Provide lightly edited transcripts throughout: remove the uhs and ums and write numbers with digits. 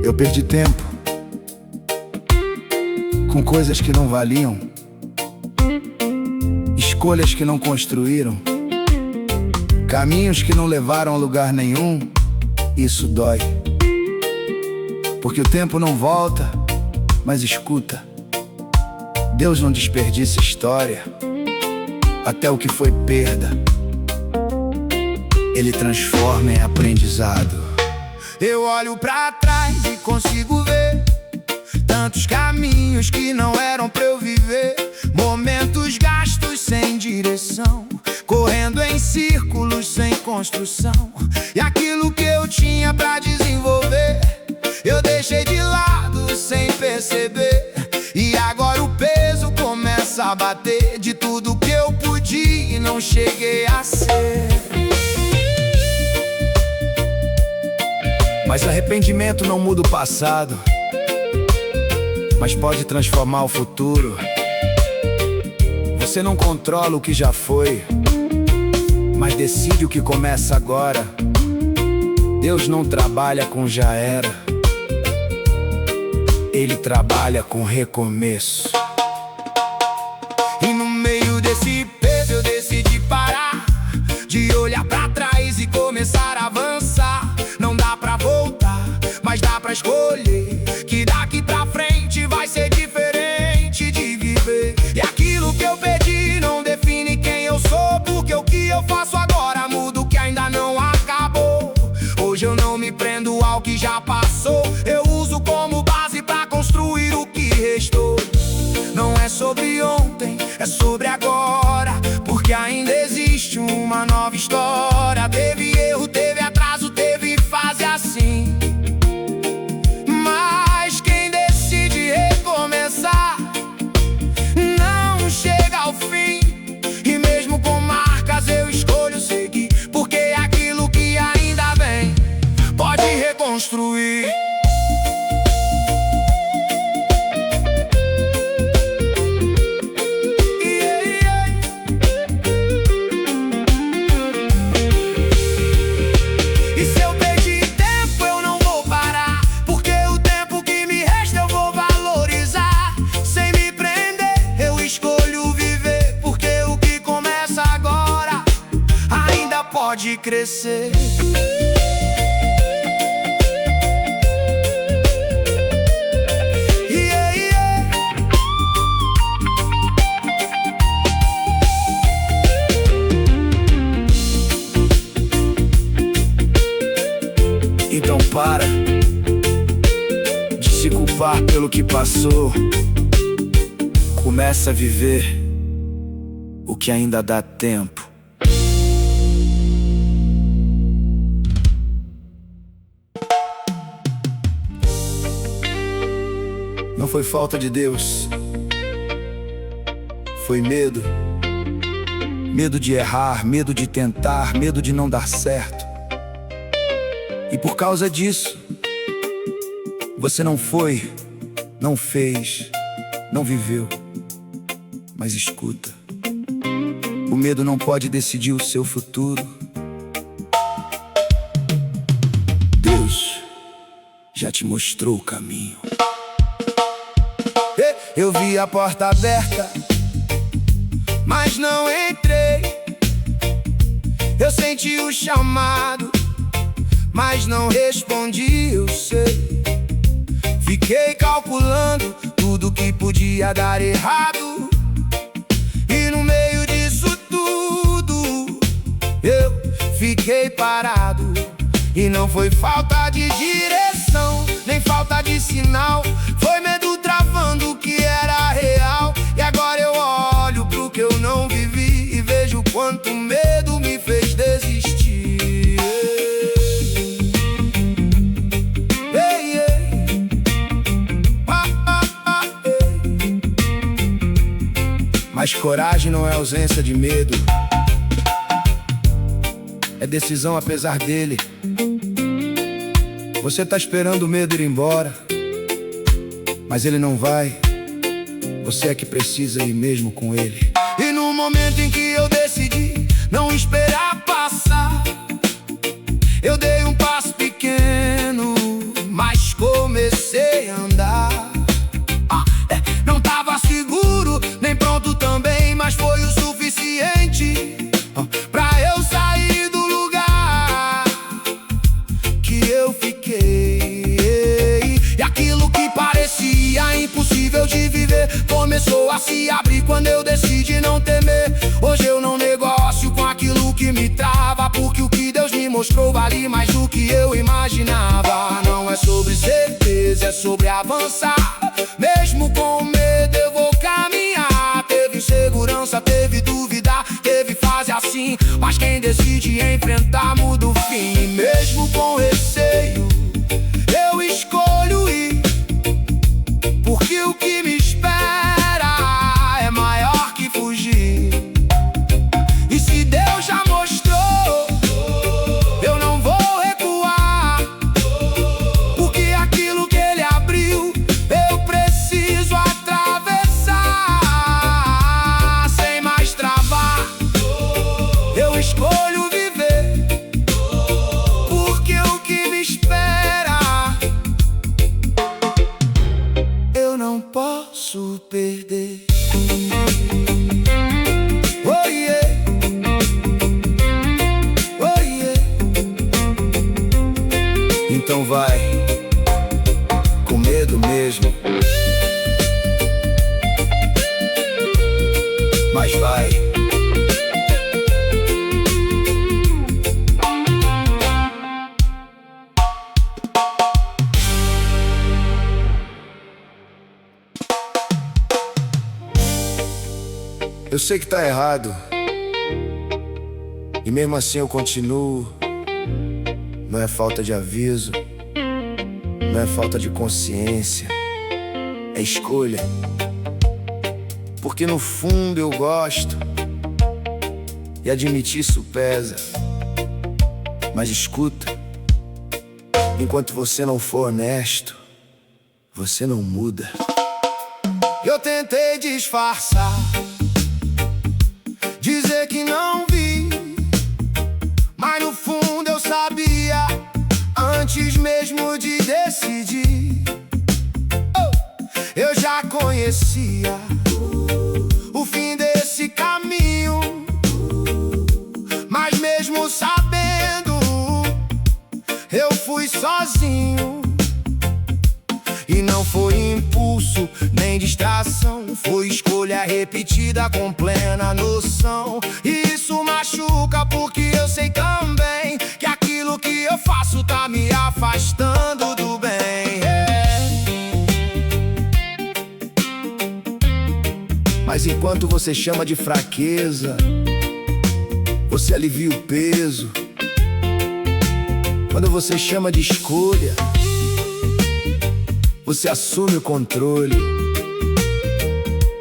Eu perdi tempo com coisas que não valiam, escolhas que não construíram, caminhos que não levaram a lugar nenhum. Isso dói, porque o tempo não volta, mas escuta. Deus não desperdiça história, até o que foi perda Ele transforma em aprendizado. Eu olho pra trás e consigo ver tantos caminhos que não eram pra eu viver, momentos gastos sem direção, correndo em círculos sem construção. E aquilo que eu tinha pra desenvolver, eu deixei de lado sem perceber. E agora o peso começa a bater de tudo que eu podia e não cheguei a ser. Mas arrependimento não muda o passado, mas pode transformar o futuro. Você não controla o que já foi, mas decide o que começa agora. Deus não trabalha com já era, Ele trabalha com recomeço. E no meio desse peso eu decidi parar de olhar pra trás e começar a avançar. Não dá pra voltar, mas dá pra escolher que daqui pra frente vai ser diferente de viver. E aquilo que eu perdi não define quem eu sou, porque o que eu faço agora muda o que ainda não acabou. Hoje eu não me prendo ao que já passou, eu uso como base pra construir o que restou. Não é sobre ontem, é sobre agora, porque ainda existe uma nova história. Teve erro, teve atraso, teve fase assim, mas quem decide recomeçar não chega ao fim. E mesmo com marcas eu escolho seguir, porque aquilo que ainda vem pode reconstruir. Pode crescer. Yeah, yeah. Então para de se culpar pelo que passou. Começa a viver o que ainda dá tempo. Não foi falta de Deus, foi medo. Medo de errar, medo de tentar, medo de não dar certo. E por causa disso, você não foi, não fez, não viveu. Mas escuta, o medo não pode decidir o seu futuro. Deus já te mostrou o caminho. Eu vi a porta aberta, mas não entrei. Eu senti o chamado, mas não respondi, eu sei. Fiquei calculando tudo que podia dar errado, e no meio disso tudo eu fiquei parado. E não foi falta de direção, nem falta de sinal, foi medo travando o que era real. E agora eu olho pro que eu não vivi e vejo quanto medo me fez desistir. Ei, ei. Ei. Mas coragem não é ausência de medo, é decisão apesar dele. Você tá esperando o medo ir embora, mas ele não vai. Você é que precisa ir mesmo com ele. E no momento em que eu decidi não esperar passar, eu dei um passo pequeno, mas comecei. me trava, porque o que Deus me mostrou vale mais do que eu imaginava. Não é sobre certeza, é sobre avançar. Mesmo com medo eu vou caminhar. Teve insegurança, teve dúvida, teve fase assim, mas quem decide enfrentar muda o fim. Mesmo com receio eu escolho ir, porque o que me espera é maior que fugir. E se Deus já mostrou, eu não vou recuar, porque aquilo que Ele abriu eu preciso atravessar sem mais travar. Eu escolho viver, porque o que me espera eu não posso perder. Oh yeah, oh yeah. Então vai, com medo mesmo, mas vai. Eu sei que tá errado, e mesmo assim eu continuo. Não é falta de aviso, não é falta de consciência, é escolha. Porque no fundo eu gosto, e admitir isso pesa. Mas escuta, enquanto você não for honesto, você não muda. Eu tentei disfarçar, dizer que não vi, mas no fundo eu sabia, antes mesmo de decidir. Eu já conhecia o fim desse caminho, mas mesmo sabendo, eu fui sozinho. E não foi impulso, nem distração, foi escolha repetida com plena noção. E isso machuca, porque eu sei também que aquilo que eu faço tá me afastando do bem. Mas enquanto você chama de fraqueza, você alivia o peso. Quando você chama de escolha, você assume o controle.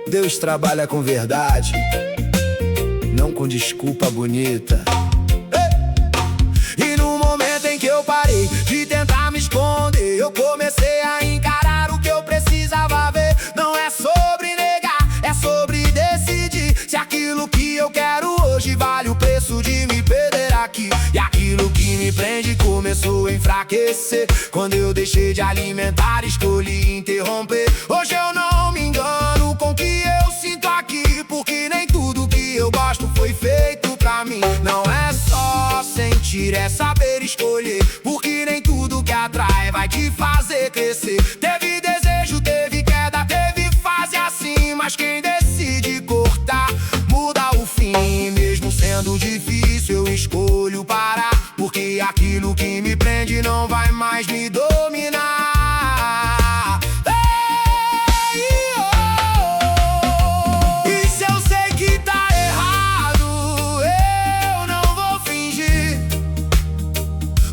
Deus trabalha com verdade, não com desculpa bonita. E no momento em que eu parei de tentar me esconder, eu comecei a encarar o que eu precisava ver. Não é sobre negar, é sobre decidir se aquilo que eu quero hoje vale o preço de me perder aqui. E aquilo que me prende começou a enfraquecer quando eu deixei de alimentar, escolhi interromper. Hoje eu não me engano com o que eu sinto aqui, porque nem tudo que eu gosto foi feito pra mim. Não é só sentir, é saber escolher, porque nem tudo que atrai vai te fazer crescer. Teve desejo, teve queda, teve fase assim, mas quem decide cortar muda o fim. Mesmo sendo difícil eu escolho parar, porque aquilo que me prende não vai mais me dominar. E se eu sei que tá errado, eu não vou fingir,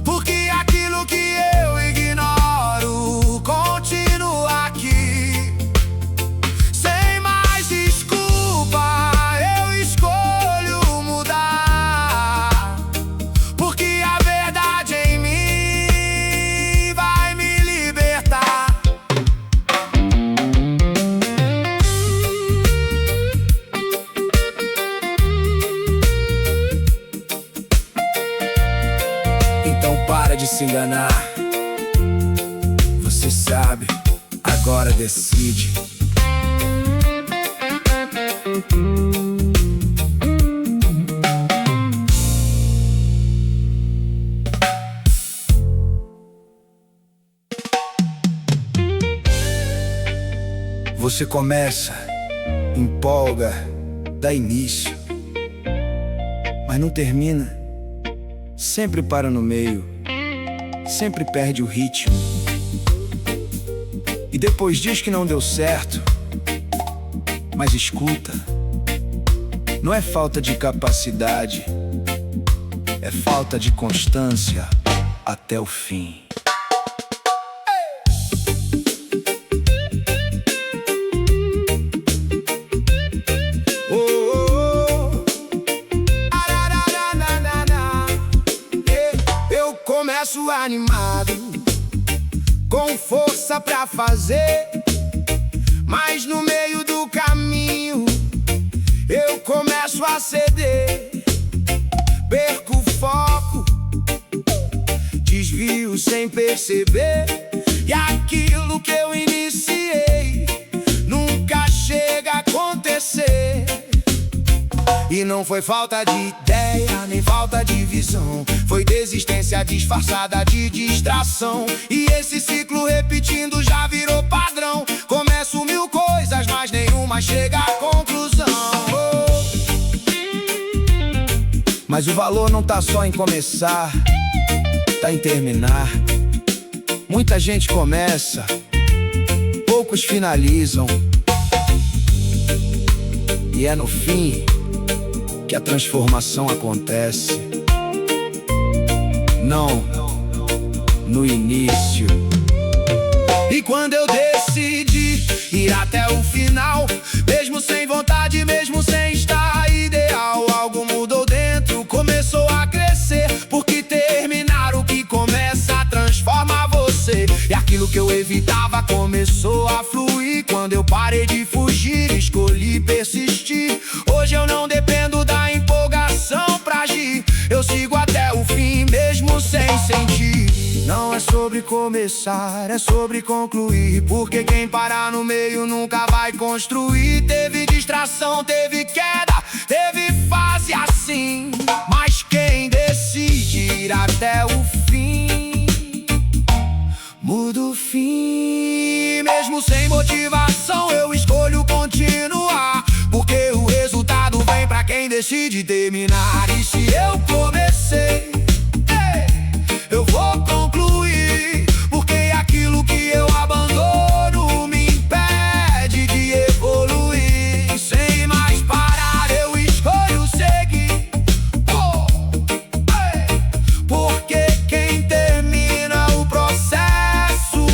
porque aquilo que eu ignoro continua aqui. Sem mais desculpa eu escolho mudar, porque a verdade em mim vai me libertar. Então para de se enganar, você sabe, agora decide. Você começa, empolga, dá início, mas não termina. sempre para no meio, sempre perde o ritmo. E depois diz que não deu certo. Mas escuta, não é falta de capacidade, é falta de constância até o fim. Eu começo animado, com força pra fazer, mas no meio do caminho eu começo a ceder. Perco o foco, desvio sem perceber, e aquilo que eu iniciei nunca chega a acontecer. E não foi falta de ideia, nem falta de visão, foi desistência disfarçada de distração. E esse ciclo repetindo já virou padrão. Começo mil coisas, mas nenhuma chega à conclusão. Mas o valor não tá só em começar, tá em terminar. Muita gente começa, poucos finalizam, e é no fim que a transformação acontece, não no início. E quando eu decidi ir até o final, mesmo sem vontade, mesmo sem estar ideal, algo mudou dentro, começou a crescer. Porque terminar o que começa transforma você. E aquilo que eu evitava começou a fluir. Quando eu parei de fugir, escolhi persistir. Hoje eu não dependo da empolgação pra agir, eu sigo até o fim mesmo sem sentir. Não é sobre começar, é sobre concluir, porque quem parar no meio nunca vai construir. Teve distração, teve queda, teve fase assim, mas quem decide ir até o fim muda o fim. Mesmo sem motivação eu escolho continuar, porque o resultado vem pra quem decide terminar. E se eu comecei, eu vou concluir, porque aquilo que eu abandono me impede de evoluir. Sem mais parar eu escolho seguir, porque quem termina o processo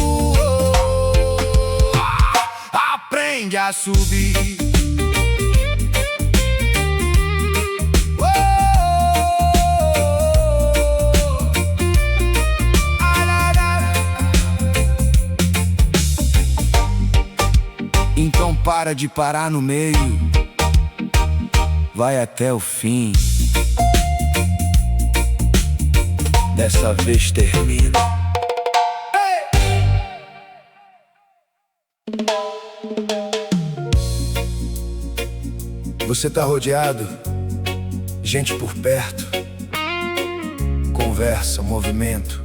aprende a subir. Então para de parar no meio, vai até o fim. Dessa vez termina. Você tá rodeado, gente por perto, conversa, movimento,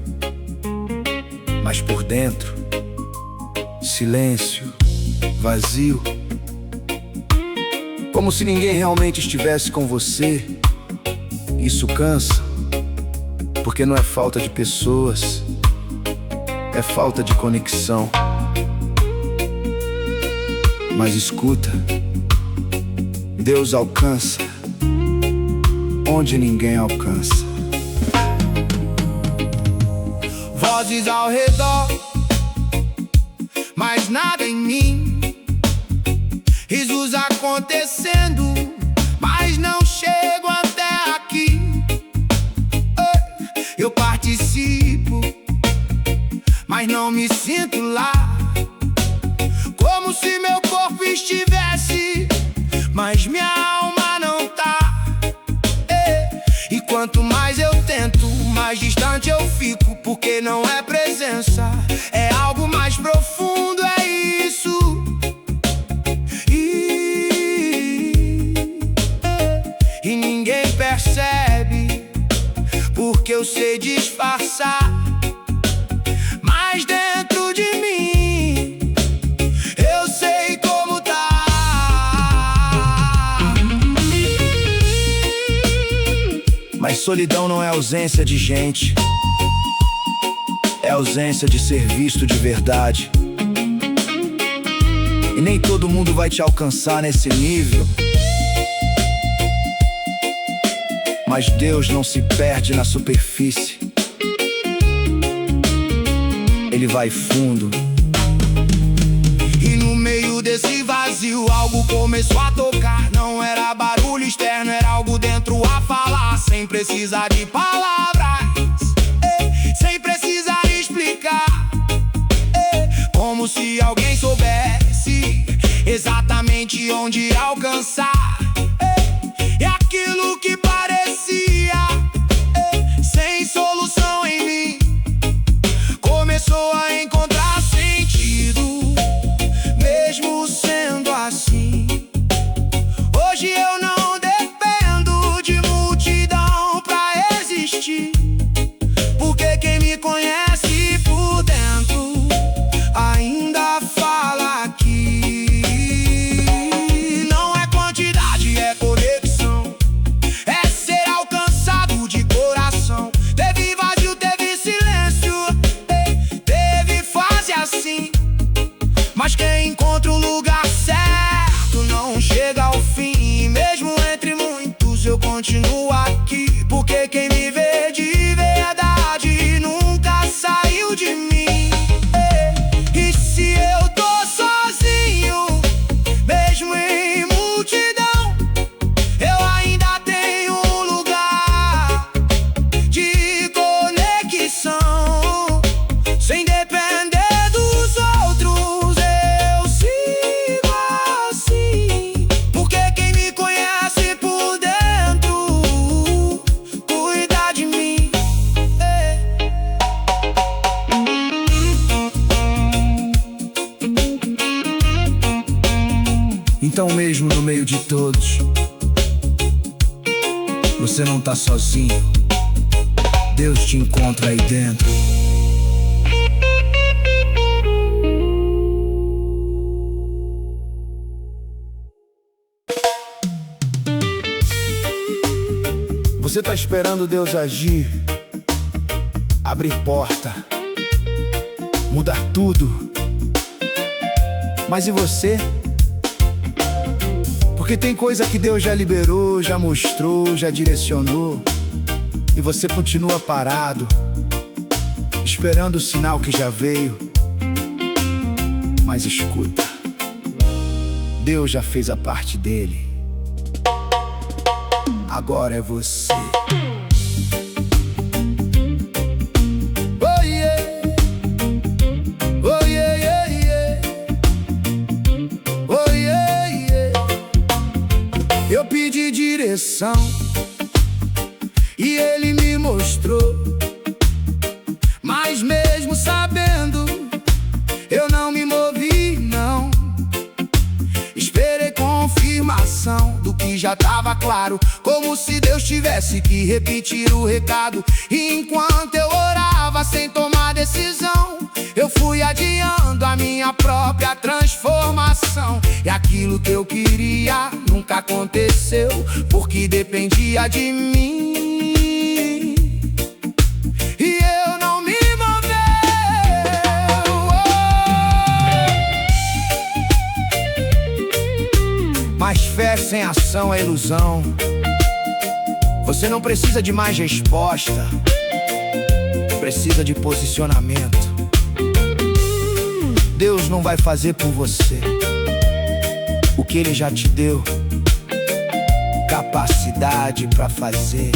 mas por dentro, silêncio, vazio. Como se ninguém realmente estivesse com você. Isso cansa, porque não é falta de pessoas, é falta de conexão. Mas escuta, Deus alcança onde ninguém alcança. Vozes ao redor, mas nada em mim. Risos acontecendo, mas não chego até aqui. Eu participo, mas não me sinto lá. Como se meu corpo estivesse, mas minha alma não tá. E quanto mais eu tento, mais distante eu fico, porque não é presença, é algo mais profundo, é isso. E ninguém percebe, porque eu sei disfarçar. Mas dentro de mim eu sei como tá. Mas solidão não é ausência de gente, é ausência de ser visto de verdade. E nem todo mundo vai te alcançar nesse nível, mas Deus não se perde na superfície, Ele vai fundo. E no meio desse vazio algo começou a tocar. Não era barulho externo, era algo dentro a falar, sem precisar de palavras, sem precisar explicar, como se alguém soubesse exatamente onde alcançar. E aquilo que parecia sem solução em mim começou a encontrar sentido, mesmo sendo assim. Hoje eu não dependo de multidão pra existir, porque quem me conhece por dentro ainda fala que não é quantidade, é conexão, é ser alcançado de coração. Teve vazio, teve silêncio, teve fase assim, mas quem encontra o lugar certo não chega ao fim. E mesmo entre muitos eu continuo aqui, porque quem me vê de verdade nunca saiu de mim. E se eu tô sozinho, mesmo em multidão, eu ainda tenho um lugar de conexão. Sem depender dos outros, eu sigo assim, porque quem me conhece por dentro cuida de mim. Então mesmo no meio de todos, você não tá sozinho, Deus te encontra aí dentro. Você tá esperando Deus agir, abrir porta, mudar tudo. Mas e você? Porque tem coisa que Deus já liberou, já mostrou, já direcionou, e você continua parado, esperando o sinal que já veio. Mas escuta, Deus já fez a parte dele, agora é você. Oh yeah, oh yeah, yeah, yeah. Oh yeah, yeah. Eu pedi direção e Ele me mostrou, mas mesmo sabendo, eu não me movi, não. Esperei confirmação do que já tava claro, como se Deus tivesse que repetir o recado. E enquanto eu orava sem tomar decisão, eu fui adiando a minha própria transformação. E aquilo que eu queria nunca aconteceu, porque dependia de mim, e eu não me moveu. Mas fé sem ação é ilusão. Você não precisa de mais resposta, precisa de posicionamento. Deus não vai fazer por você o que Ele já te deu capacidade pra fazer.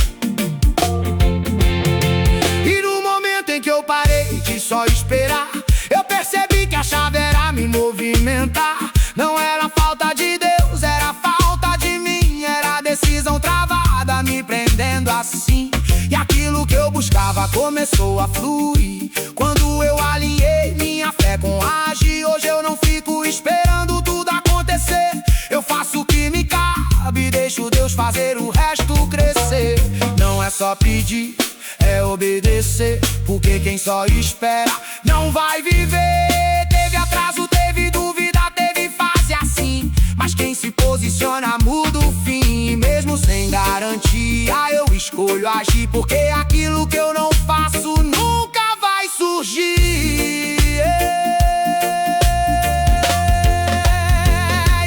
E no momento em que eu parei de só esperar, eu percebi que a chave era me movimentar. Não era falta de Deus, era falta de mim. Era a decisão travada me prendendo assim. E aquilo que eu buscava começou a fluir quando eu alinhei minha fé com agir. Hoje eu não fico esperando tudo acontecer, eu faço o que me cabe, deixo Deus fazer o resto crescer. Não é só pedir, é obedecer, porque quem só espera não vai viver. Teve atraso, teve dúvida, teve fase assim, mas quem se posiciona muda o fim. E mesmo sem garantia, pensar, eu escolho agir, porque aquilo que eu não faço nunca vai surgir.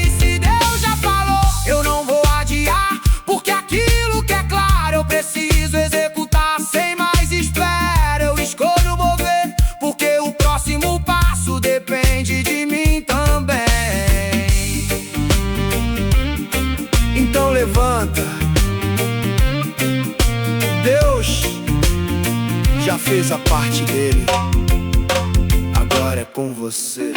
E se Deus já falou, eu não vou adiar, porque aquilo que é claro eu preciso executar. Sem mais espera, eu escolho mover, porque o próximo passo depende de mim também. Então levanta, Deus já fez a parte dele, agora é com você.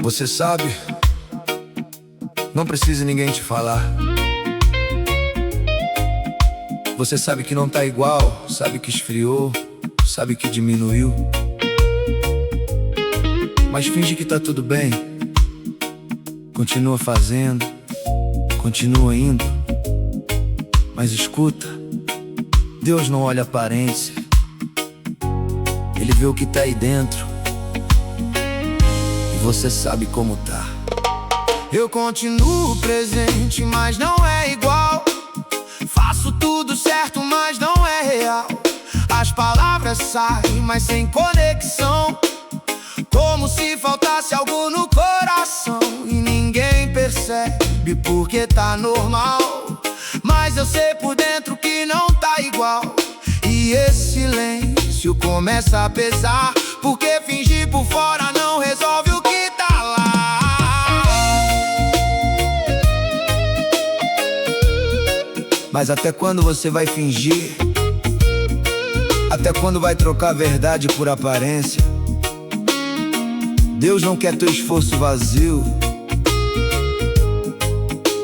Você sabe, não precisa ninguém te falar. Você sabe que não tá igual, sabe que esfriou, sabe que diminuiu. Mas finge que tá tudo bem. Continua fazendo, continua indo. Mas escuta, Deus não olha a aparência, Ele vê o que tá aí dentro. Você sabe como tá. Eu continuo presente, mas não é igual. Faço tudo certo, mas não é real. As palavras saem, mas sem conexão, como se faltasse algo no coração. E ninguém percebe porque tá normal, mas eu sei por dentro que não tá igual. E esse silêncio começa a pesar, porque fingir por fora não resolve o que tá lá. Mas até quando você vai fingir? Até quando vai trocar a verdade por aparência? Deus não quer teu esforço vazio,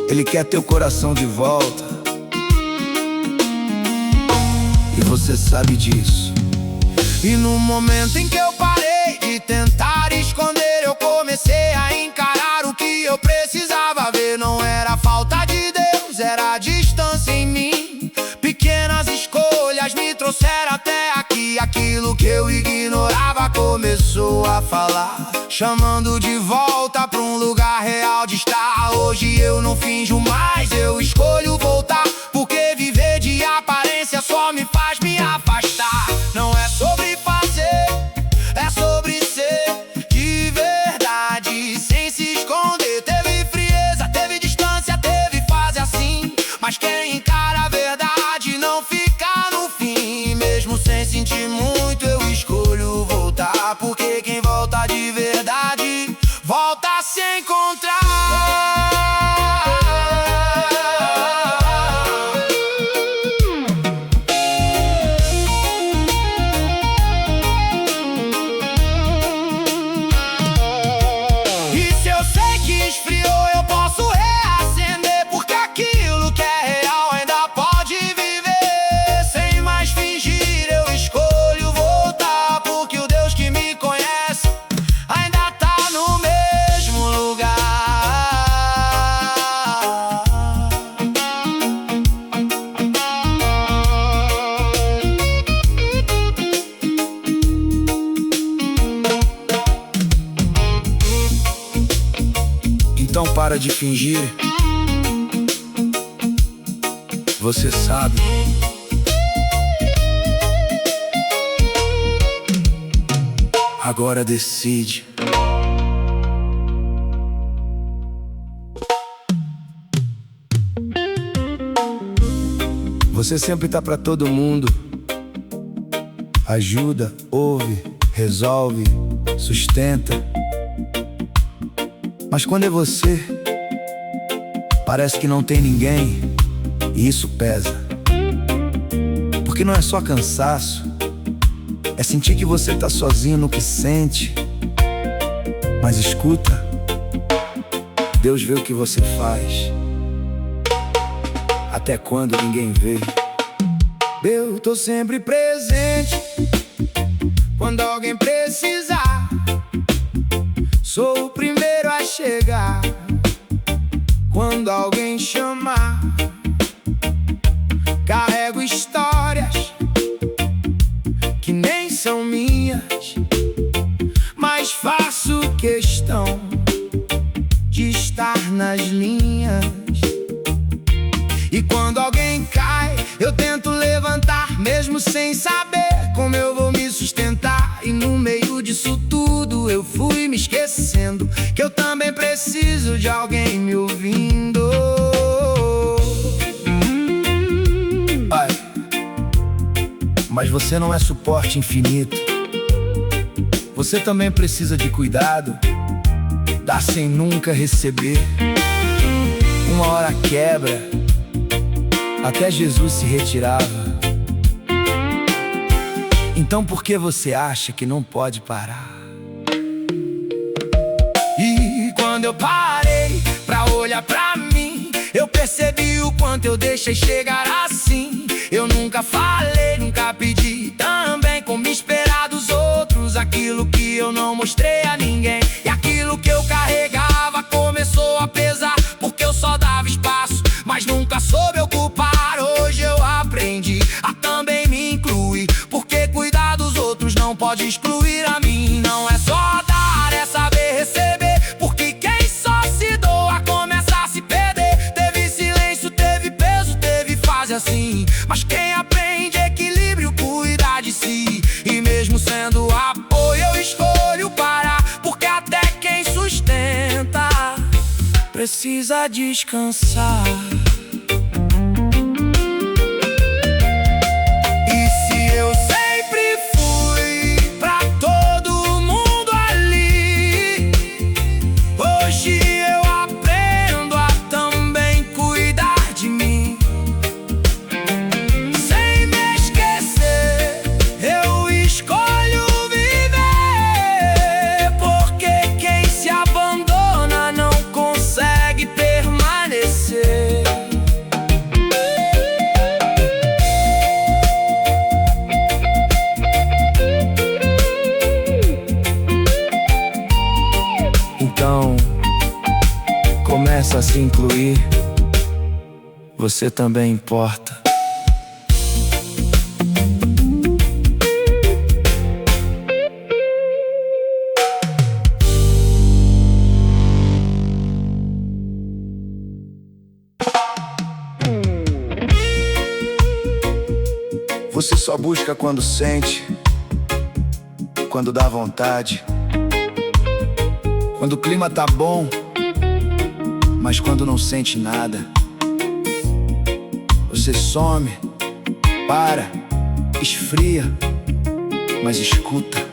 Ele quer teu coração de volta. E você sabe disso. E no momento em que eu parei de tentar esconder, eu comecei a encarar o que eu precisava ver. Não era falta de Deus, era a distância em mim. Pequenas escolhas me trouxeram até aqui. Aquilo que eu ignorava começou a falar, chamando de volta pra um lugar real de estar. Hoje eu não finjo mais, eu escolho voltar, porque viver de aparência só me faz me afastar. Não é sobre fazer, é sobre ser de verdade, sem se esconder. Teve frieza, teve distância, teve fase assim, mas quem encara a verdade não fica no fim. Mesmo sem sentir muito, eu escolho voltar, porque quem volta de verdade volta a se encontrar. Então para de fingir. Você sabe. Agora decide. Você sempre tá pra todo mundo. Ajuda, ouve, resolve, sustenta. Mas quando é você, parece que não tem ninguém, e isso pesa. Porque não é só cansaço, é sentir que você tá sozinho no que sente. Mas escuta, Deus vê o que você faz, até quando ninguém vê. Eu tô sempre presente quando alguém precisar. Sou o primeiro a chegar. quando alguém chamar. Carrego histórias que nem são minhas, mas faço questão de estar nas linhas. E quando alguém cai, eu tento levantar, mesmo sem saber como eu vou me sustentar. E no meio disso tudo eu fui me esquecendo que eu também preciso de alguém me ouvindo. Ai, mas você não é suporte infinito. Você também precisa de cuidado, dar sem nunca receber. Uma hora quebra, até Jesus se retirava. Então por que você acha que não pode parar? E quando eu parei pra olhar pra mim, eu percebi o quanto eu deixei chegar assim. Eu nunca falei, nunca pedi, também como esperar dos outros aquilo que eu não mostrei a ninguém. E aquilo que eu carregava começou a pesar, porque eu só dava espaço, mas nunca soube ocupar. Hoje eu aprendi a também me incluir, porque cuidar dos outros não pode excluir a mim. Não é só dar, é saber receber, porque quem só se doa começa a se perder. Teve silêncio, teve peso, teve fase assim, mas quem aprende equilíbrio cuida de si. E mesmo sendo apoio eu escolho parar, porque até quem sustenta precisa descansar. Então, começa a se incluir. Você também importa. Você só busca quando sente, quando dá vontade, quando o clima tá bom, mas quando não sente nada. Você some, para, esfria, mas escuta.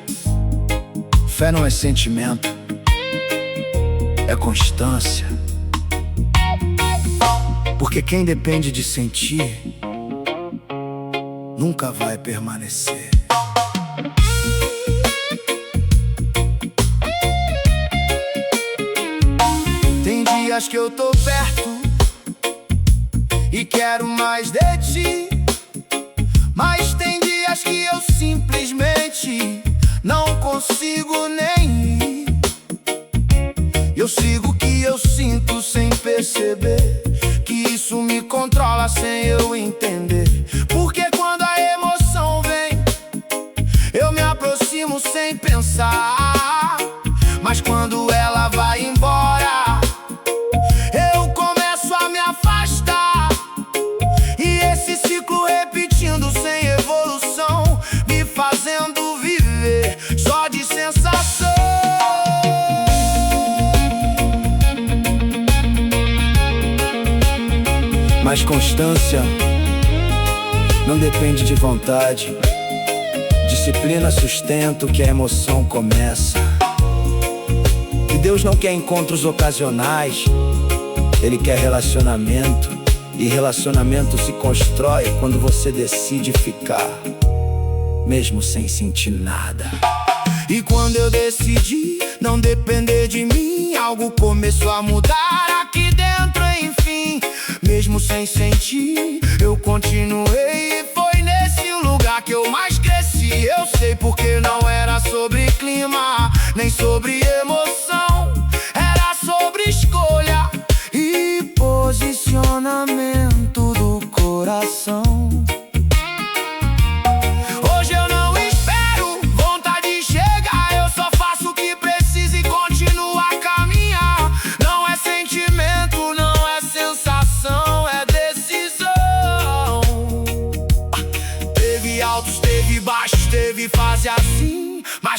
Fé não é sentimento, é constância. Porque quem depende de sentir nunca vai permanecer. Tem dias que eu tô perto e quero mais de ti, mas tem dias que eu simplesmente não consigo nem ir. Eu sigo o que eu sinto sem perceber, que isso me controla sem eu entender. Porque quando a emoção vem, eu me aproximo sem pensar, mas quando ela vai embora, eu começo a me afastar. E esse ciclo repetindo sem evolução, me fazendo viver só de sensação. Mas constância não depende de vontade. Disciplina sustenta o que a emoção começa. E Deus não quer encontros ocasionais, Ele quer relacionamento. E relacionamento se constrói quando você decide ficar, mesmo sem sentir nada. E quando eu decidi não depender de mim, algo começou a mudar aqui dentro, enfim. Mesmo sem sentir, eu continuei. E foi nesse lugar que eu mais cresci. Eu sei porque não era sobre clima, nem sobre emoção. Era sobre escolha e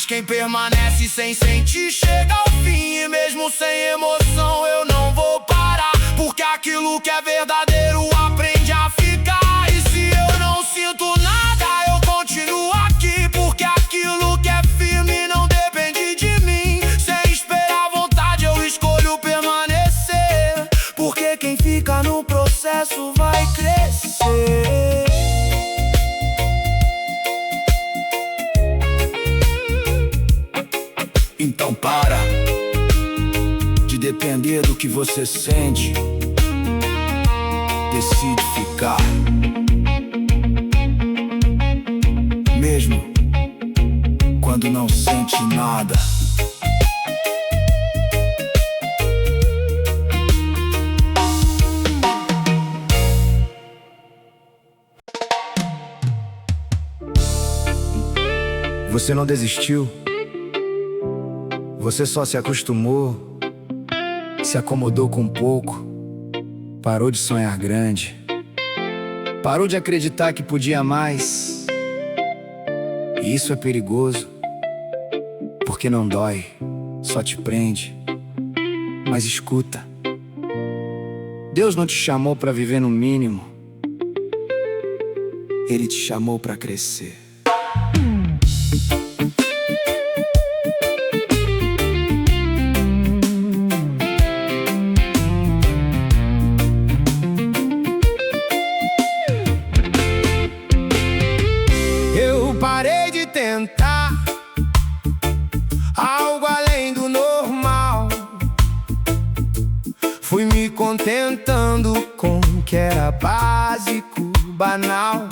Mas quem permanece sem sentir chega ao fim. E mesmo sem emoção eu não vou parar, porque aquilo que é verdadeiro aprende a ficar. E se eu não sinto nada eu continuo aqui, porque aquilo que é firme não depende de mim. Sem esperar a vontade eu escolho permanecer, porque quem fica no processo vai crescer. Então para de depender do que você sente. Decide ficar, mesmo quando não sente nada. Você não desistiu. Você só se acostumou, se acomodou com pouco, parou de sonhar grande, parou de acreditar que podia mais. E isso é perigoso, porque não dói, só te prende. Mas escuta, Deus não te chamou para viver no mínimo, Ele te chamou para crescer. Parei de tentar algo além do normal. Fui me contentando com o que era básico, banal.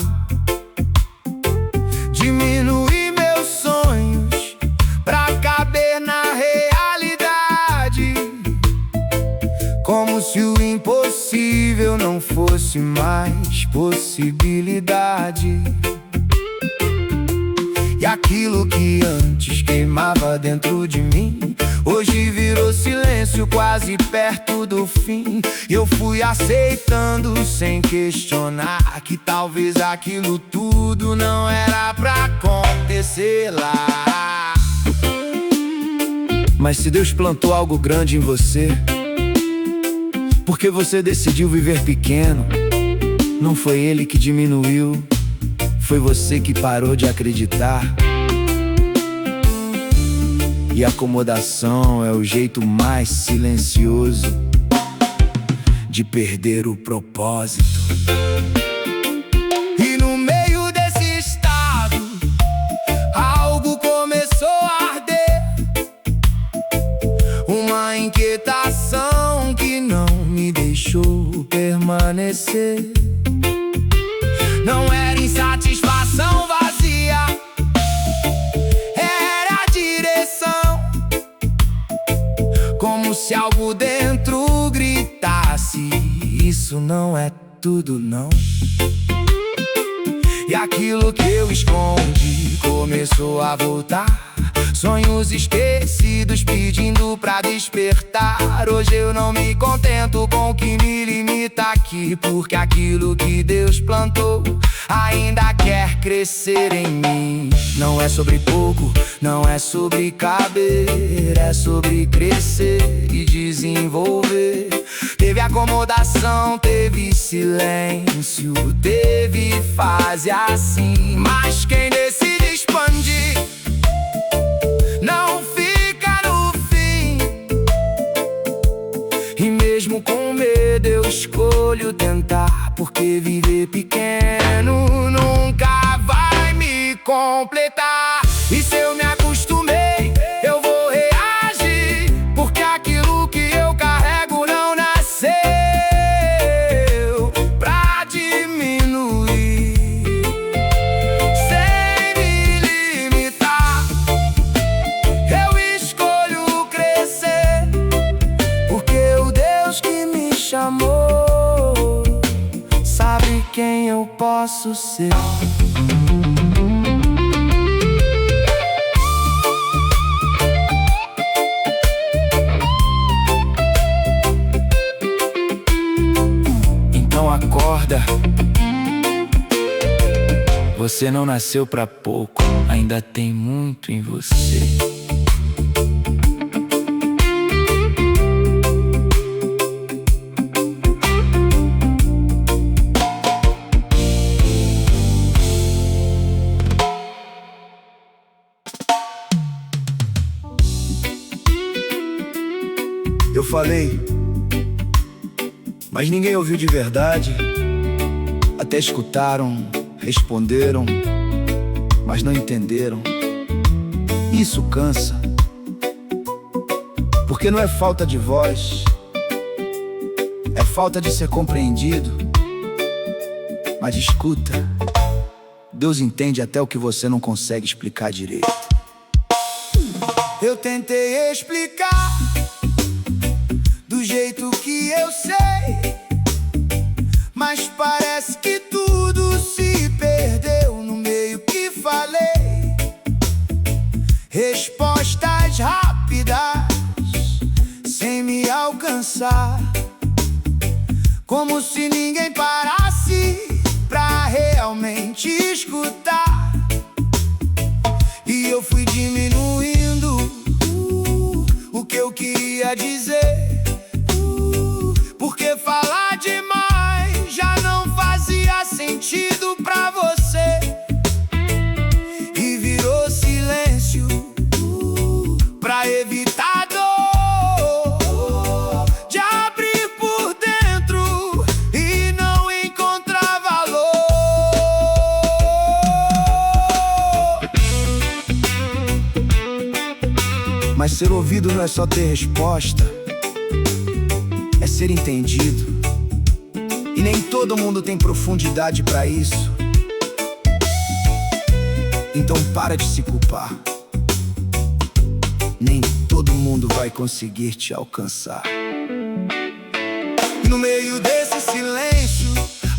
Diminui meus sonhos pra caber na realidade, como se o impossível não fosse mais possibilidade. E aquilo que antes queimava dentro de mim, hoje virou silêncio quase perto do fim. E eu fui aceitando sem questionar que talvez aquilo tudo não era pra acontecer lá. Mas se Deus plantou algo grande em você, porque você decidiu viver pequeno, não foi Ele que diminuiu, foi você que parou de acreditar. E acomodação é o jeito mais silencioso de perder o propósito. E no meio desse estado, algo começou a arder, uma inquietação que não me deixou permanecer. Não era insatisfação vazia, era a direção, como se algo dentro gritasse: isso não é tudo não. E aquilo que eu escondi começou a voltar, sonhos esquecidos pedindo pra despertar. Hoje eu não me contento com o que me limita aqui, porque aquilo que Deus plantou ainda quer crescer em mim. Não é sobre pouco, não é sobre caber, é sobre crescer e desenvolver. Teve acomodação, teve silêncio, teve fase assim, mas quem decide expandir não fica no fim. E mesmo com medo eu escolho tentar, porque viver pequeno nunca vai me completar. E se eu me acostumei, eu vou reagir, porque aquilo que eu carrego não nasceu pra diminuir. Sem me limitar, eu escolho crescer, porque o Deus que me chamou sabe quem eu posso ser. Então acorda, Você não nasceu pra pouco, ainda tem muito em você. Eu falei, mas ninguém ouviu de verdade. Até escutaram, responderam, mas não entenderam. Isso cansa, porque não é falta de voz, é falta de ser compreendido. Mas escuta, Deus entende até o que você não consegue explicar direito. Eu tentei explicar do jeito que eu sei, mas parece que tudo se perdeu no meio que falei. Respostas rápidas, sem me alcançar, como se ninguém parasse pra realmente escutar. E eu fui diminuindo o que eu queria dizer, porque falar demais já não fazia sentido pra você. E virou silêncio pra evitar dor de abrir por dentro e não encontrar valor. Mas ser ouvido não é só ter resposta, é ser entendido. E nem todo mundo tem profundidade pra isso. Então para de se culpar. Nem todo mundo vai conseguir te alcançar. E no meio desse silêncio,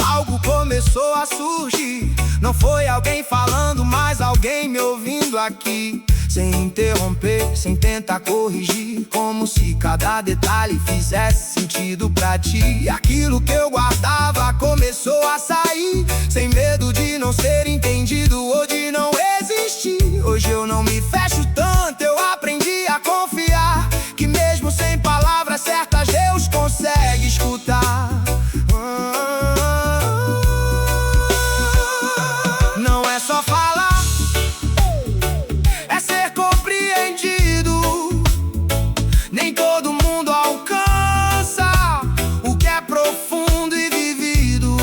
algo começou a surgir. Não foi alguém falando, mas alguém me ouvindo aqui, sem interromper, sem tentar corrigir, como se cada detalhe fizesse sentido pra ti. Aquilo que eu guardava começou a sair, sem medo de não ser entendido ou de não existir. Hoje eu não me fecho tanto, eu aprendi a confiar que mesmo sem palavras certas Deus consegue escutar. Não é só falar, é ser compreendido. Nem todo mundo alcança o que é profundo e vivido.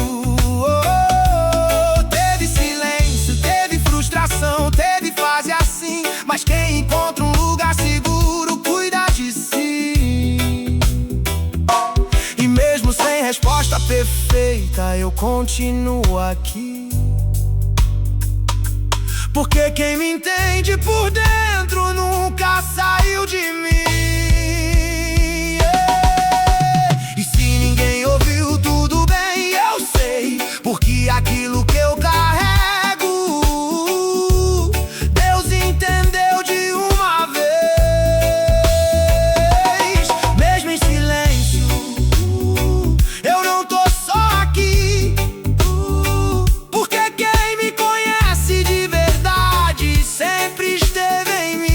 Teve silêncio, teve frustração, teve fase assim, mas quem encontra um lugar seguro cuida de si. E mesmo sem resposta perfeita, eu continuo aqui, porque quem me entende por dentro nunca saiu de mim. E se ninguém ouviu, tudo bem, eu sei, porque aquilo que eu carrego, Deus entendeu de uma vez. Mesmo em silêncio, eu não tô só aqui, porque quem me conhece de verdade sempre esteve em mim.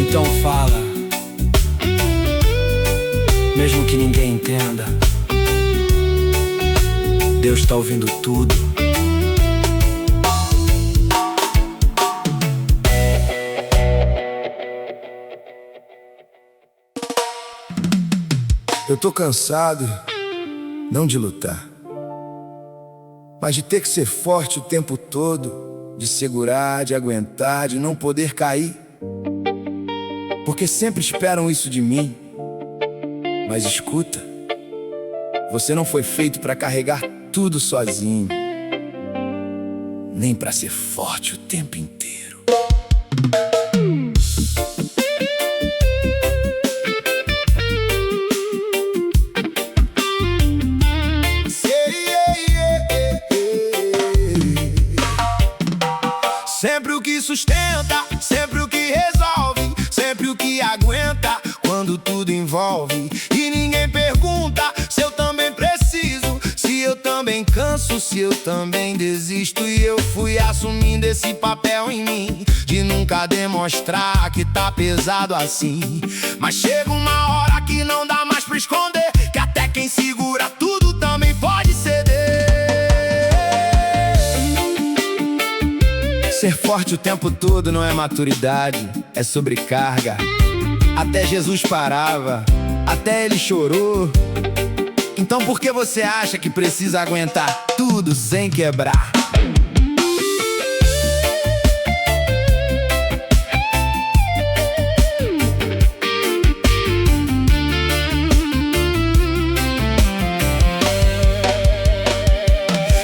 Então fala, mesmo que ninguém entenda, Deus tá ouvindo tudo. Eu tô cansado, não de lutar, mas de ter que ser forte o tempo todo, de segurar, de aguentar, de não poder cair, porque sempre esperam isso de mim. Mas escuta, você não foi feito pra carregar tudo sozinho, nem pra ser forte o tempo inteiro. Sempre o que sustenta, sempre o que resolve, sempre o que aguenta quando tudo envolve. E ninguém pergunta se eu também preciso, se eu também canso, se eu também desisto. E eu fui assumindo esse papel em mim, de nunca demonstrar que tá pesado assim. Mas chega uma hora que não dá mais pra esconder, que até quem segura tudo também pode ceder. Ser forte o tempo todo não é maturidade, é sobrecarga. Até Jesus parava, até ele chorou. Então por que você acha que precisa aguentar tudo sem quebrar?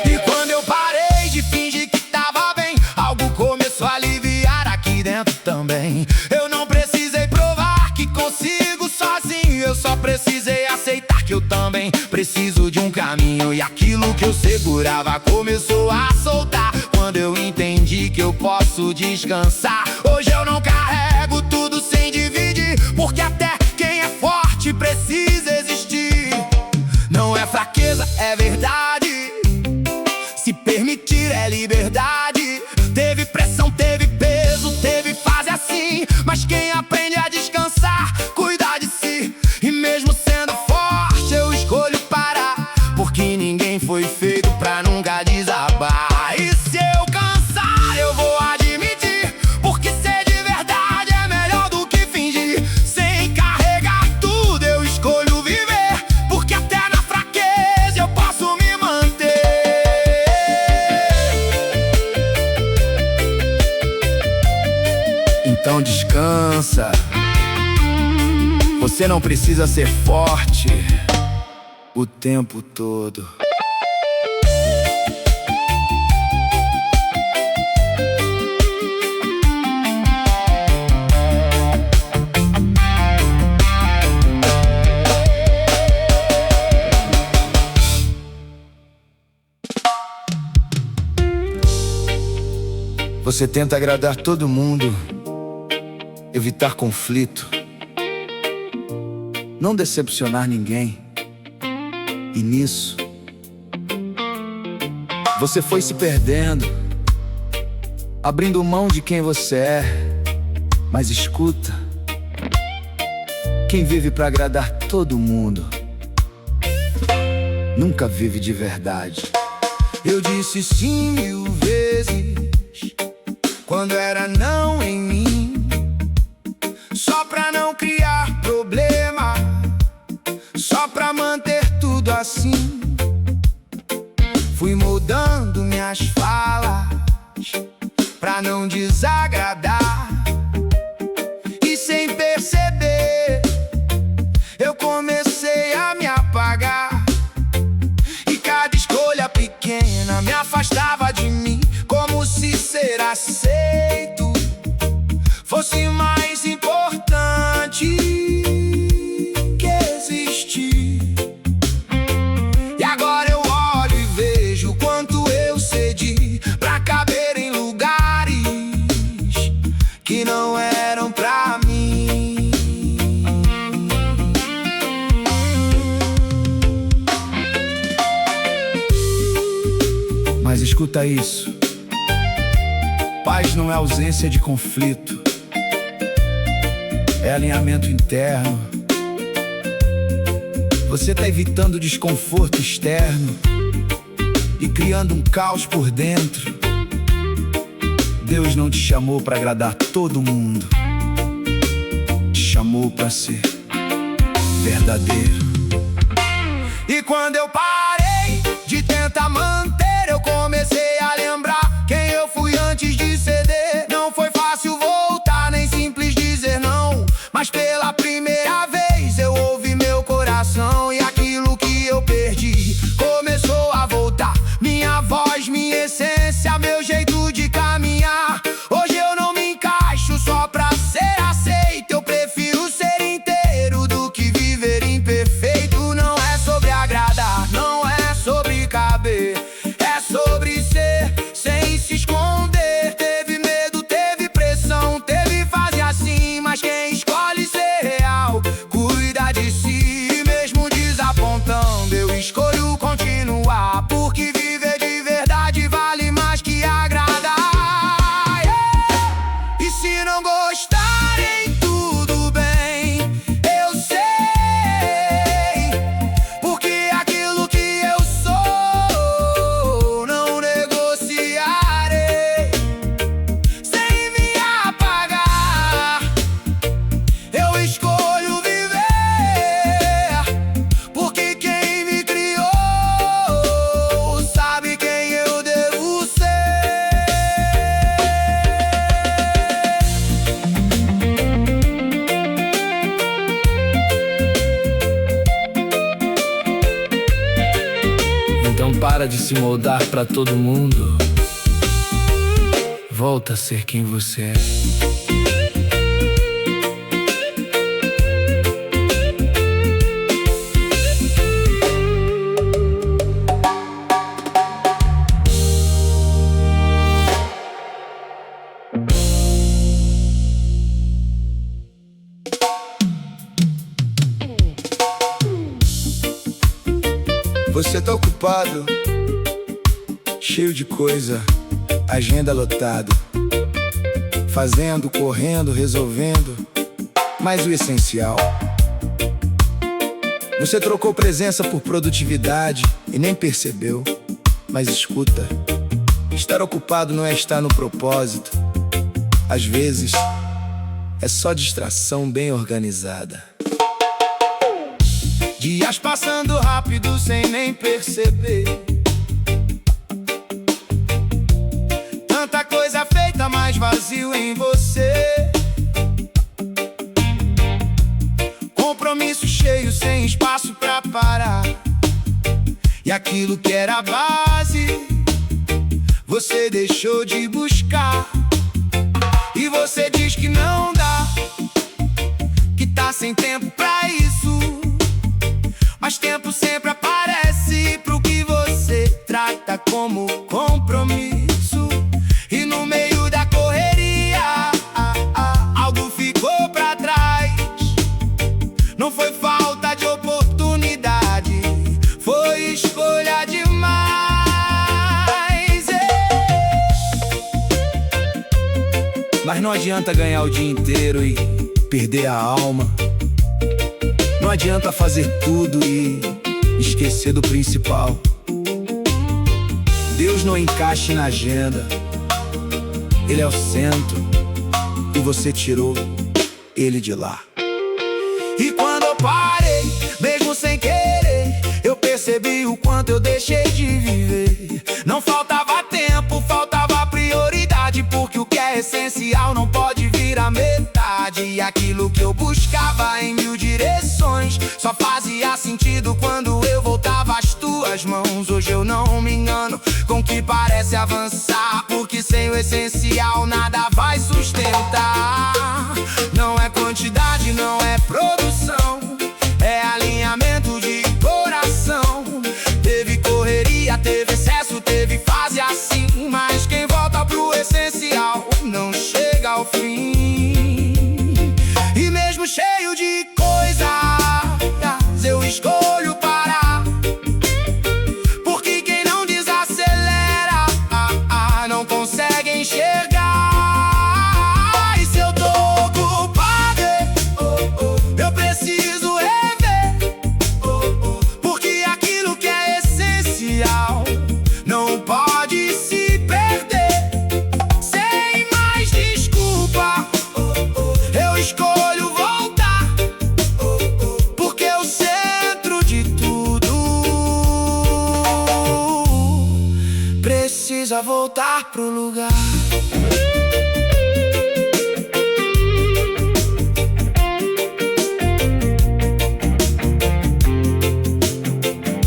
E quando eu parei de fingir que tava bem, algo começou a aliviar aqui dentro também. Eu não precisei provar que consigo sozinho, eu só precisei aceitar que eu também preciso de um caminho. E aquilo que eu segurava começou a soltar, quando eu entendi que eu posso descansar. Hoje eu não carrego tudo sem dividir, porque até quem é forte precisa existir. Não é fraqueza, é verdade. Se permitir é liberdade. Teve pressão, teve peso, teve fase assim, mas quem aprende a descansar, cuidar de si. E mesmo sendo forte eu escolho parar, porque ninguém foi feito pra nunca desabar. E se eu cansar eu vou admitir, porque ser de verdade é melhor do que fingir. Sem carregar tudo eu escolho viver, porque até na fraqueza eu posso me manter. Então descansa. Você não precisa ser forte o tempo todo. Você tenta agradar todo mundo, evitar conflito, não decepcionar ninguém. E nisso você foi se perdendo, abrindo mão de quem você é. Mas escuta, quem vive pra agradar todo mundo nunca vive de verdade. Eu disse sim 1000 vezes quando era não em mim, só pra não criar problema, só pra manter tudo assim. Fui moldando minhas falas pra não desagradar, e sem perceber eu comecei a me apagar. E cada escolha pequena me afastava de mim, como se ser aceito fosse mais importante que existir. E agora eu olho e vejo quanto eu cedi pra caber em lugares que não eram pra mim. Mas escuta isso: paz não é ausência de conflito, é alinhamento interno. Você tá evitando desconforto externo e criando um caos por dentro. Deus não te chamou pra agradar todo mundo, te chamou pra ser verdadeiro. E quando eu parei de tentar manter, eu comecei a lembrar quem eu fui antes de ceder. Não foi fácil voltar, nem simples dizer não, mas pela primeira vez eu ouvi meu coração. E aquilo que eu perdi começou a voltar, minha voz, minha essência, meu jeito de caminhar. Hoje eu não me encaixo só pra ser aceito, eu prefiro ser inteiro do que viver imperfeito. Não é sobre agradar, não é sobre caber, Para de se moldar pra todo mundo. Volta a ser quem você é. Você tá ocupado, cheio de coisa, agenda lotada, fazendo, correndo, resolvendo, mas o essencial. Você trocou presença por produtividade e nem percebeu. Mas escuta, estar ocupado não é estar no propósito. Às vezes, é só distração bem organizada. Dias passando rápido sem nem perceber. Tanta coisa feita, mas vazio em você. Compromisso cheio, sem espaço pra parar. E aquilo que era base, você deixou de buscar. E você diz que não dá, que tá sem tempo pra isso. Mas tempo sempre aparece pro que você trata como compromisso. E no meio da correria, algo ficou pra trás. Não foi falta de oportunidade, foi escolha demais. Mas não adianta ganhar o dia inteiro e perder a alma. Não adianta fazer tudo e esquecer do principal. Deus não encaixa na agenda, Ele é o centro, e você tirou Ele de lá. E quando eu parei, mesmo sem querer, eu percebi o quanto eu deixei de viver. Não faltava tempo, faltava prioridade, porque o que é essencial não pode vir à metade. E aquilo que eu buscava em mil direções só fazia sentido quando eu voltava às tuas mãos. Hoje eu não me engano com o que parece avançar, porque sem o essencial nada vai sustentar. Não é quantidade, não é produção, é alinhamento de coração. Teve correria, teve excesso, teve fase assim, mas quem volta pro essencial não chega ao fim. E mesmo cheio de coisas, eu escolho parar, porque quem não desacelera não consegue enxergar. E se eu tô ocupado, eu preciso rever, porque aquilo que é essencial não pode se perder. Sem mais desculpa, eu escolho voltar, porque o centro de tudo precisa voltar pro lugar.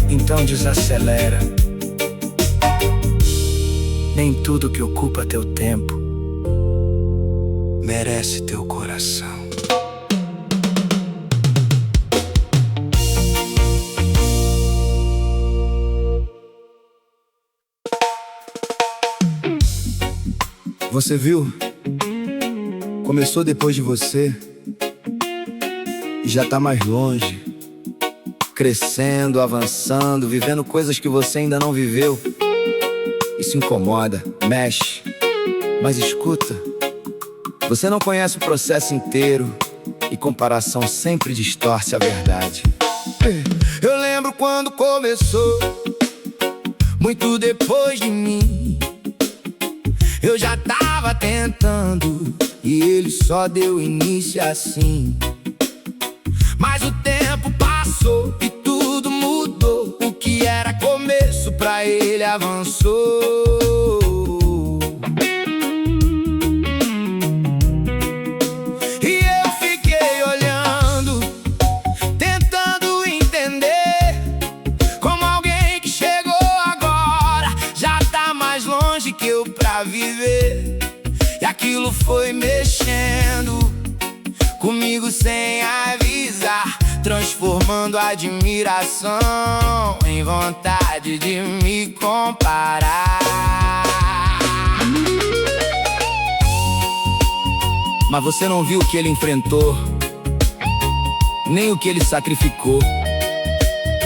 Então desacelera. Nem tudo que ocupa teu tempo merece teu coração. Você viu? Começou depois de você e já tá mais longe, crescendo, avançando, vivendo coisas que você ainda não viveu. Isso incomoda, mexe. Mas escuta, você não conhece o processo inteiro e comparação sempre distorce a verdade. Eu lembro quando começou, muito depois de mim. Eu já tava tentando e ele só deu início assim. Mas o tempo passou e tudo mudou. O que era começo pra ele avançou. E eu fiquei olhando, tentando entender como alguém que chegou agora aquilo foi mexendo comigo sem avisar, transformando a admiração em vontade de me comparar. Mas você não viu o que ele enfrentou, nem o que ele sacrificou.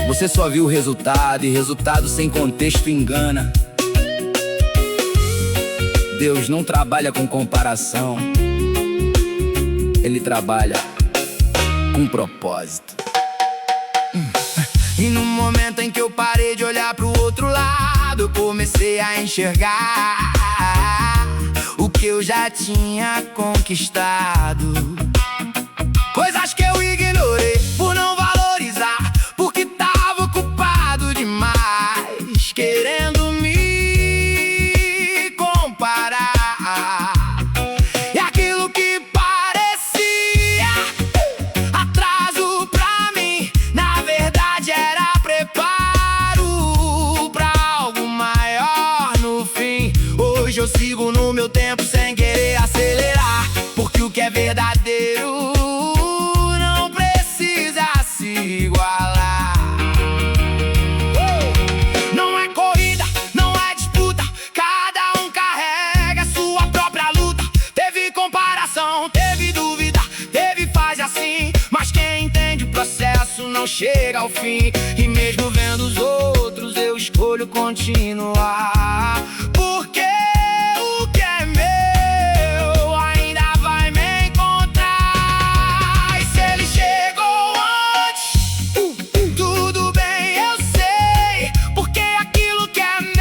Você só viu o resultado, e resultado sem contexto engana. Deus não trabalha com comparação, Ele trabalha com propósito. E no momento em que eu parei de olhar pro outro lado, eu comecei a enxergar o que eu já tinha conquistado. Coisas que eu ignorei por não valorizar, porque tava ocupado demais, querendo me comparar. E aquilo que parecia atraso pra mim, na verdade era preparo pra algo maior no fim. Hoje eu sigo no meu tempo sem querer acelerar, porque o que é verdadeiro não precisa se igualar. Não é corrida, não é disputa, cada um carrega a sua própria luta. Teve comparação, teve dúvida, teve fase assim, mas quem entende o processo não chega ao fim. E mesmo vendo os outros, eu escolho continuar, porque o que é meu ainda vai me encontrar. E se ele chegou antes, tudo bem, eu sei, porque aquilo que é meu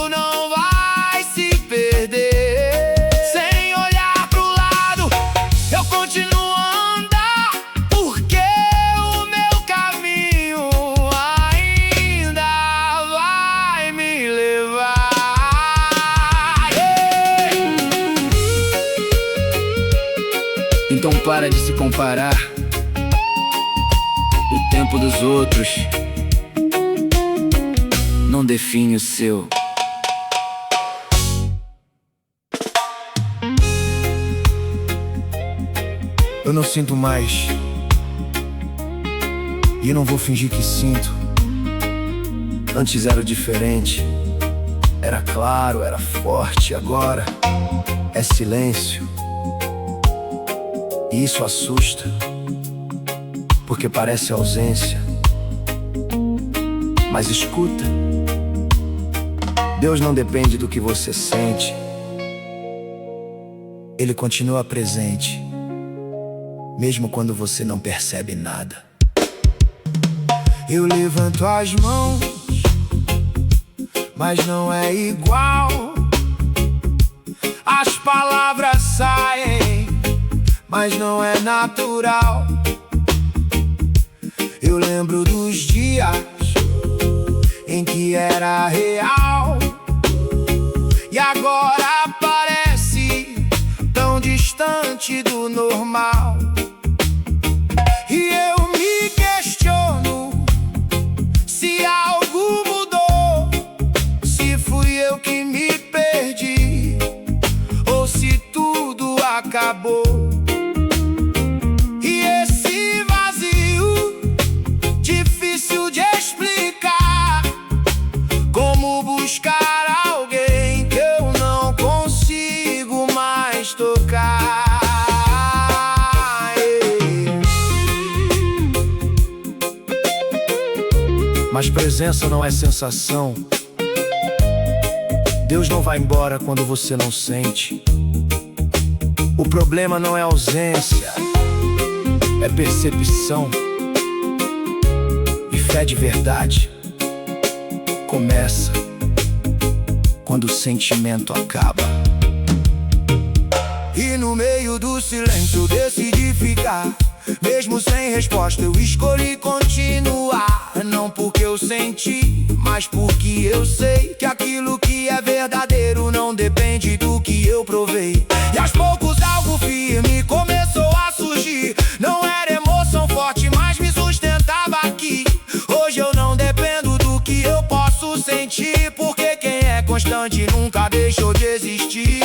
não vai se perder. Sem olhar pro lado, eu continuo a andar, porque o meu caminho ainda vai me levar. Então para de se comparar. O tempo dos outros não define o seu. Eu não sinto mais, e não vou fingir que sinto. Antes era diferente, era claro, era forte. Agora é silêncio, e isso assusta, porque parece ausência. Mas escuta, Deus não depende do que você sente, Ele continua presente, mesmo quando você não percebe nada. Eu levanto as mãos, mas não é igual. As palavras saem, mas não é natural. Eu lembro dos dias em que era real, e agora parece tão distante do normal. E eu me questiono se algo mudou, se fui eu que me perdi, ou se tudo acabou. E esse vazio, difícil de explicar, como buscar alguém que eu não consigo mais tocar. Mas presença não é sensação. Deus não vai embora quando você não sente. O problema não é ausência, é percepção. E fé de verdade começa quando o sentimento acaba. E no meio do silêncio eu decidi ficar. Mesmo sem resposta eu escolhi continuar. Não porque eu senti, mas porque eu sei que aquilo que é verdadeiro não depende do que eu provei. E aos poucos algo firme começou a surgir. Não era emoção forte, mas me sustentava aqui. Hoje eu não dependo do que eu posso sentir, porque quem é constante nunca deixou de existir.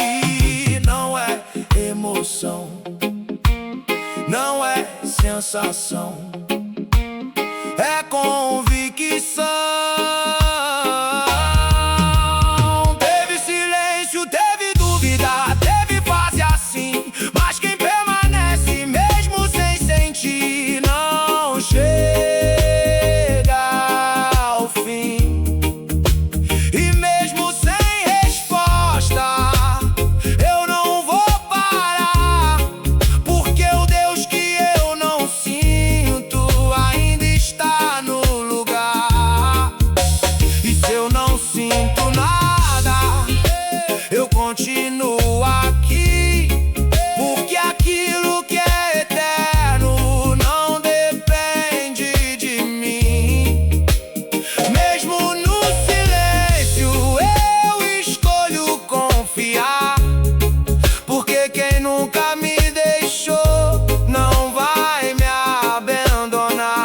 sensação, é convicção. Teve silêncio, teve dúvida, teve fase assim, mas quem permanece mesmo sem sentir não chega ao fim. E mesmo sem resposta, eu não vou parar, porque o Deus que eu não sinto ainda está no lugar. E se eu não sinto nada, eu continuo aqui, porque aquilo que é eterno não depende de mim. Mesmo no silêncio eu escolho confiar, porque quem nunca me deixou não vai me abandonar.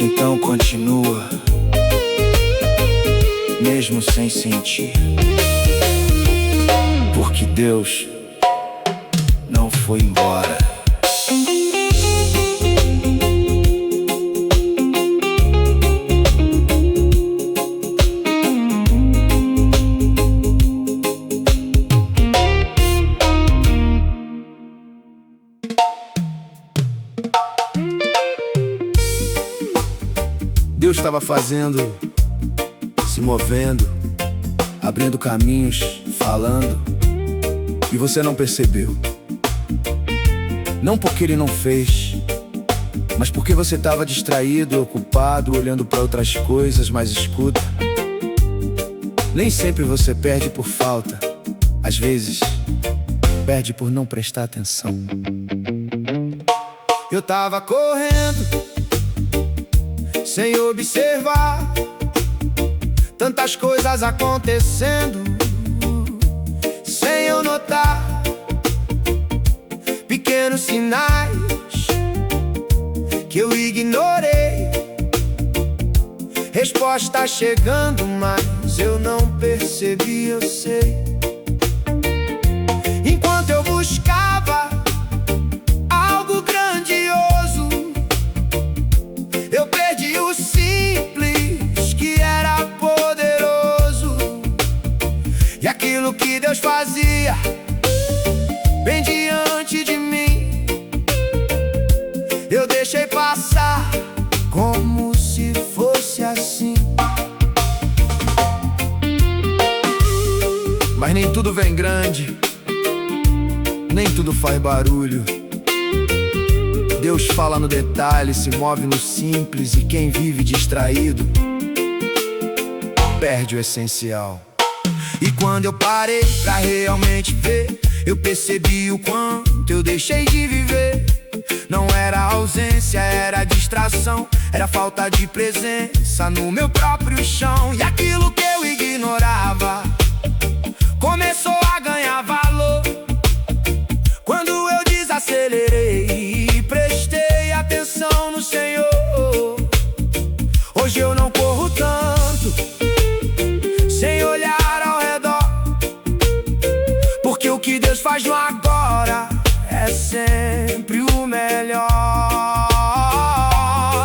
Então continua, mesmo sem sentir, porque Deus não foi embora. Deus estava fazendo, se movendo, abrindo caminhos, falando, e você não percebeu. Não porque Ele não fez, mas porque você estava distraído, ocupado, olhando para outras coisas. Mas escuta, nem sempre você perde por falta, às vezes perde por não prestar atenção. Eu tava correndo sem observar, tantas coisas acontecendo sem eu notar, pequenos sinais que eu ignorei, resposta chegando, mas eu não percebi, eu sei. Enquanto eu buscava algo grandioso, eu perdi o simples que era poderoso. E aquilo que Deus fazia bem diante de mim, eu deixei passar como se fosse assim. Mas nem tudo vem grande, nem tudo faz barulho. Deus fala no detalhe, se move no simples, e quem vive distraído perde o essencial. E quando eu parei pra realmente ver, eu percebi o quanto eu deixei de viver. Não era ausência, era distração, era falta de presença no meu próprio chão. E aquilo que eu ignorava começou a ganhar valor quando eu desacelerei e prestei atenção no Senhor. Hoje eu não corro tanto sem olhar ao redor, porque o que Deus faz no agora é sempre o melhor.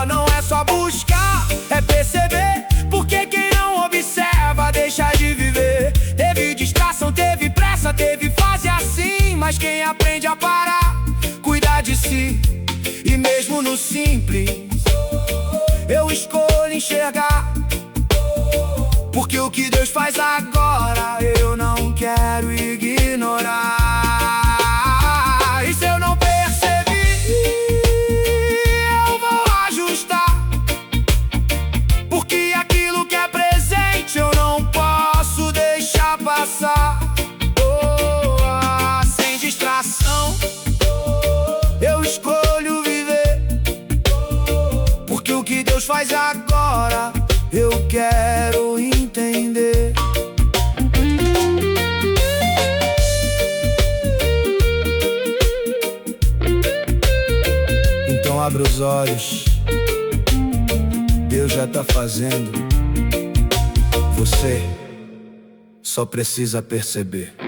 Não é só buscar, é perceber, porque quem não observa deixa de viver. Teve distração, teve pressa, teve fase assim, mas quem aprende a parar, cuidar de si. E mesmo no simples, eu escolho enxergar, porque o que Deus faz agora eu não quero ignorar. E se eu não percebi, eu vou ajustar, porque aquilo que é presente eu não posso deixar passar. Sem distração, eu escolho viver, porque o que Deus faz agora eu quero entender. Então abra os olhos, Deus já tá fazendo. Você só precisa perceber.